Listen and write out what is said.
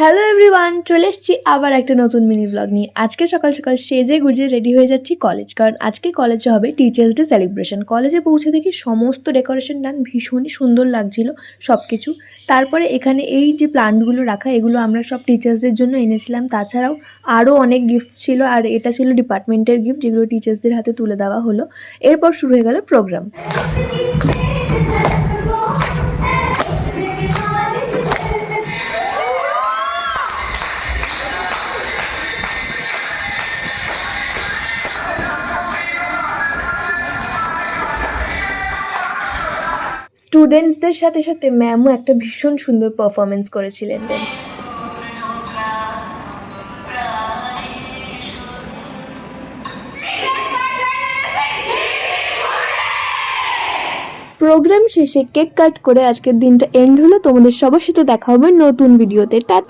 Hello everyone, চলে এসেছি আবার একটা নতুন মিনি ব্লগ নিয়ে। আজকে সকাল সকাল সেজে গুজে রেডি হয়ে যাচ্ছি কলেজ, কারণ আজকে কলেজে হবে টিচার্স ডে সেলিব্রেশন। কলেজে পৌঁছে দেখি সমস্ত ডেকোরেশন ডান, ভীষণই সুন্দর লাগছিল সব কিছু। তারপরে এখানে এই যে প্লান্টগুলো রাখা, এগুলো আমরা সব টিচার্সদের জন্য এনেছিলাম। তাছাড়াও আরও অনেক গিফটস ছিল, আর এটা ছিল ডিপার্টমেন্টের গিফট, যেগুলো টিচার্সদের হাতে তুলে দেওয়া হলো। এরপর শুরু হয়ে গেল প্রোগ্রাম। স্টুডেন্টসদের সাথে সাথে ম্যামও একটা ভীষণ সুন্দর পারফরমেন্স করেছিলেন। প্রোগ্রাম শেষে কেক কাট করে আজকের দিনটা এন্ড হলো। তোমাদের সবার সাথে দেখা হবে নতুন ভিডিওতে। টাটা।